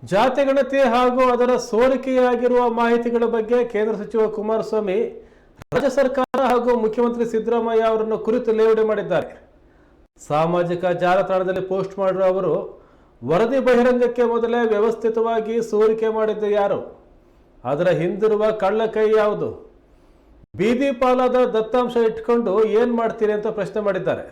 ಜಾತಿಗಣತಿ ಹಾಗೂ ಅದರ ಸೋರಿಕೆಯಾಗಿರುವ ಮಾಹಿತಿಗಳ ಬಗ್ಗೆ ಕೇಂದ್ರ ಸಚಿವ ಕುಮಾರಸ್ವಾಮಿ ರಾಜ್ಯ ಸರ್ಕಾರ ಹಾಗೂ ಮುಖ್ಯಮಂತ್ರಿ ಸಿದ್ದರಾಮಯ್ಯ ಅವರನ್ನು ಕುರಿತು ಲೇವಡಿ ಮಾಡಿದ್ದಾರೆ. ಸಾಮಾಜಿಕ ಜಾಲತಾಣದಲ್ಲಿ ಪೋಸ್ಟ್ ಮಾಡಿರುವ ಅವರು, ವರದಿ ಬಹಿರಂಗಕ್ಕೆ ಮೊದಲೇ ವ್ಯವಸ್ಥಿತವಾಗಿ ಸೋರಿಕೆ ಮಾಡಿದ್ದು ಯಾರು? ಅದರ ಹಿಂದಿರುವ ಕಳ್ಳ ಕೈ ಯಾವುದು? ಬೀದಿ ಪಾಲಾದ ದತ್ತಾಂಶ ಇಟ್ಕೊಂಡು ಏನ್ ಮಾಡ್ತೀರಿ ಅಂತ ಪ್ರಶ್ನೆ ಮಾಡಿದ್ದಾರೆ.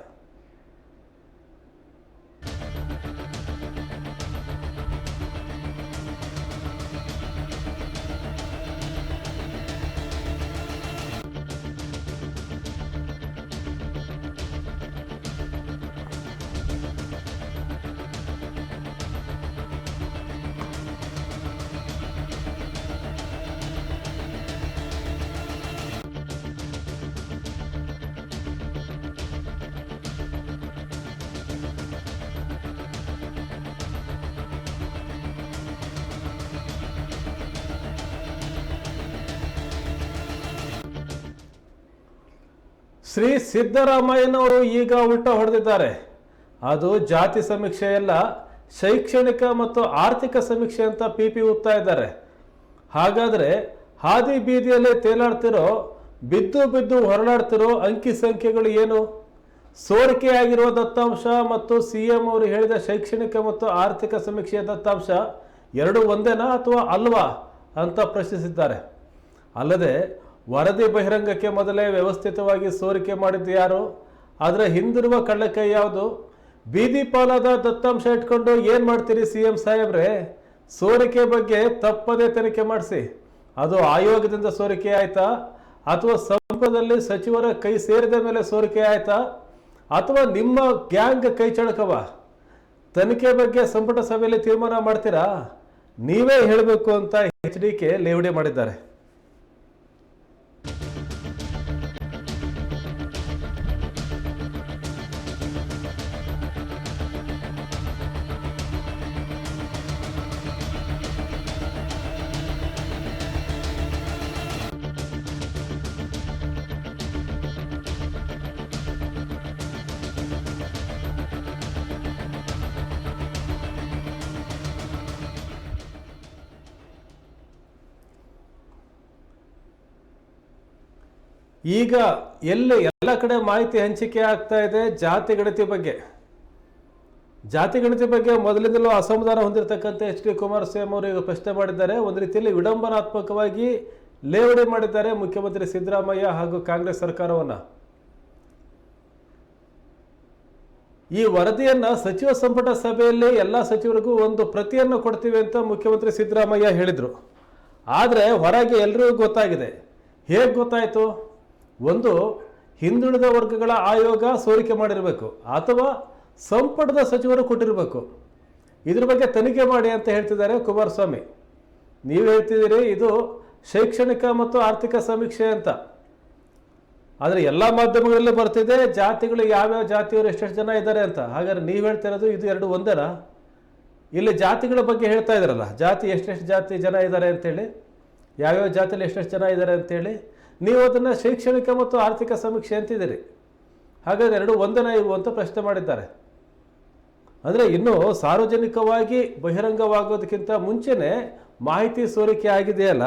ಶ್ರೀ ಸಿದ್ದರಾಮಯ್ಯನವರು ಈಗ ಉಲ್ಟಾ ಹೊಡೆದಿದ್ದಾರೆ. ಅದು ಜಾತಿ ಸಮೀಕ್ಷೆಯಲ್ಲ, ಶೈಕ್ಷಣಿಕ ಮತ್ತು ಆರ್ಥಿಕ ಸಮೀಕ್ಷೆ ಅಂತ ಪಿಪಿ ಉತ್ತಾ ಇದ್ದಾರೆ. ಹಾಗಾದರೆ ಹಾದಿ ಬೀದಿಯಲ್ಲಿ ತೇಲಾಡ್ತಿರೋ, ಬಿದ್ದು ಬಿದ್ದು ಹೊರಳಾಡ್ತಿರೋ ಅಂಕಿ ಸಂಖ್ಯೆಗಳು ಏನು? ಸೋರಿಕೆಯಾಗಿರುವ ದತ್ತಾಂಶ ಮತ್ತು ಸಿಎಂ ಅವರು ಹೇಳಿದ ಶೈಕ್ಷಣಿಕ ಮತ್ತು ಆರ್ಥಿಕ ಸಮೀಕ್ಷೆಯ ದತ್ತಾಂಶ ಎರಡು ಒಂದೇನಾ ಅಥವಾ ಅಲ್ವಾ ಅಂತ ಪ್ರಶ್ನಿಸಿದ್ದಾರೆ. ಅಲ್ಲದೆ ವರದಿ ಬಹಿರಂಗಕ್ಕೆ ಮೊದಲೇ ವ್ಯವಸ್ಥಿತವಾಗಿ ಸೋರಿಕೆ ಮಾಡಿದ್ದು ಯಾರು? ಅದರ ಹಿಂದಿರುವ ಕಳ್ಳಕೈ ಯಾವುದು? ಬೀದಿ ಪಾಲಾದ ದತ್ತಾಂಶ ಇಟ್ಕೊಂಡು ಏನು ಮಾಡ್ತೀರಿ ಸಿಎಂ ಸಾಹೇಬ್ರೆ? ಸೋರಿಕೆ ಬಗ್ಗೆ ತಪ್ಪದೇ ತನಿಖೆ ಮಾಡಿಸಿ. ಅದು ಆಯೋಗದಿಂದ ಸೋರಿಕೆ ಆಯ್ತಾ, ಅಥವಾ ಸಂಪುಟದಲ್ಲಿ ಸಚಿವರ ಕೈ ಸೇರಿದ ಮೇಲೆ ಸೋರಿಕೆ ಆಯ್ತಾ, ಅಥವಾ ನಿಮ್ಮ ಗ್ಯಾಂಗ್ ಕೈ ಚಳಕವ? ತನಿಖೆ ಬಗ್ಗೆ ಸಂಪುಟ ಸಭೆಯಲ್ಲಿ ತೀರ್ಮಾನ ಮಾಡ್ತೀರಾ? ನೀವೇ ಹೇಳಬೇಕು ಅಂತ HDK ಲೇವಡಿ ಮಾಡಿದ್ದಾರೆ. ಈಗ ಎಲ್ಲ ಕಡೆ ಮಾಹಿತಿ ಹಂಚಿಕೆ ಆಗ್ತಾ ಇದೆ ಜಾತಿ ಗಣತಿ ಬಗ್ಗೆ. ಜಾತಿ ಗಣತಿ ಬಗ್ಗೆ ಮೊದಲಿಂದಲೂ ಅಸಮಾಧಾನ ಹೊಂದಿರತಕ್ಕಂಥ HD ಕುಮಾರಸ್ವಾಮಿ ಅವರು ಈಗ ಪ್ರಶ್ನೆ ಮಾಡಿದ್ದಾರೆ. ಒಂದು ರೀತಿಯಲ್ಲಿ ವಿಡಂಬನಾತ್ಮಕವಾಗಿ ಲೇವಡಿ ಮಾಡಿದ್ದಾರೆ ಮುಖ್ಯಮಂತ್ರಿ ಸಿದ್ದರಾಮಯ್ಯ ಹಾಗೂ ಕಾಂಗ್ರೆಸ್ ಸರ್ಕಾರವನ್ನು. ಈ ವರದಿಯನ್ನ ಸಚಿವ ಸಂಪುಟ ಸಭೆಯಲ್ಲಿ ಎಲ್ಲ ಸಚಿವರಿಗೂ ಒಂದು ಪ್ರತಿಯನ್ನು ಕೊಡ್ತೀವಿ ಅಂತ ಮುಖ್ಯಮಂತ್ರಿ ಸಿದ್ದರಾಮಯ್ಯ ಹೇಳಿದರು. ಆದರೆ ಹೊರಗೆ ಎಲ್ಲರಿಗೂ ಗೊತ್ತಾಗಿದೆ. ಹೇಗೆ ಗೊತ್ತಾಯಿತು? ಒಂದು, ಹಿಂದುಳಿದ ವರ್ಗಗಳ ಆಯೋಗ ಸೋರಿಕೆ ಮಾಡಿರಬೇಕು, ಅಥವಾ ಸಂಪುಟದ ಸಚಿವರು ಕೊಟ್ಟಿರಬೇಕು. ಇದ್ರ ಬಗ್ಗೆ ತನಿಖೆ ಮಾಡಿ ಅಂತ ಹೇಳ್ತಿದ್ದಾರೆ ಕುಮಾರಸ್ವಾಮಿ. ನೀವು ಹೇಳ್ತಿದ್ದೀರಿ ಇದು ಶೈಕ್ಷಣಿಕ ಮತ್ತು ಆರ್ಥಿಕ ಸಮೀಕ್ಷೆ ಅಂತ. ಆದರೆ ಎಲ್ಲ ಮಾಧ್ಯಮಗಳಲ್ಲಿ ಬರ್ತಿದೆ ಜಾತಿಗಳು, ಯಾವ್ಯಾವ ಜಾತಿಯವರು ಎಷ್ಟೆಷ್ಟು ಜನ ಇದ್ದಾರೆ ಅಂತ. ಹಾಗಾದ್ರೆ ನೀವು ಹೇಳ್ತಿರೋದು ಇದು ಎರಡು ಒಂದೇನಾ? ಇಲ್ಲಿ ಜಾತಿಗಳ ಬಗ್ಗೆ ಹೇಳ್ತಾ ಇದ್ದಾರಲ್ಲ, ಜಾತಿ ಎಷ್ಟೆಷ್ಟು ಜಾತಿ ಜನ ಇದ್ದಾರೆ ಅಂತೇಳಿ, ಯಾವ್ಯಾವ ಜಾತಿಯಲ್ಲಿ ಎಷ್ಟೆಷ್ಟು ಜನ ಇದ್ದಾರೆ ಅಂತೇಳಿ, ನೀವು ಅದನ್ನು ಶೈಕ್ಷಣಿಕ ಮತ್ತು ಆರ್ಥಿಕ ಸಮೀಕ್ಷೆ ಅಂತಿದ್ದೀರಿ. ಹಾಗಾದ್ರೆ ಎರಡು ಒಂದನ ಇವು ಅಂತ ಪ್ರಶ್ನೆ ಮಾಡಿದ್ದಾರೆ. ಅಂದರೆ ಇನ್ನೂ ಸಾರ್ವಜನಿಕವಾಗಿ ಬಹಿರಂಗವಾಗೋದಕ್ಕಿಂತ ಮುಂಚೆನೇ ಮಾಹಿತಿ ಸೋರಿಕೆ ಆಗಿದೆಯಲ್ಲ,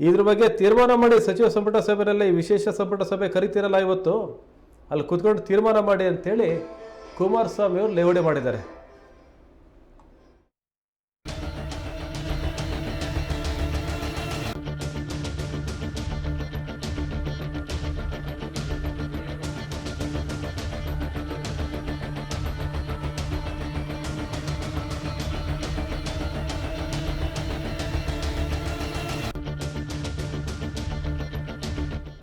ಇದ್ರ ಬಗ್ಗೆ ತೀರ್ಮಾನ ಮಾಡಿ ಸಚಿವ ಸಂಪುಟ ಸಭೆಯಲ್ಲಿ ವಿಶೇಷ ಸಂಪುಟ ಸಭೆ ಕರಿತಿರಲ್ಲ ಇವತ್ತು, ಅಲ್ಲಿ ಕೂತ್ಕೊಂಡು ತೀರ್ಮಾನ ಮಾಡಿ ಅಂತೇಳಿ ಕುಮಾರಸ್ವಾಮಿ ಅವರು ಲೇವಡಿ ಮಾಡಿದ್ದಾರೆ.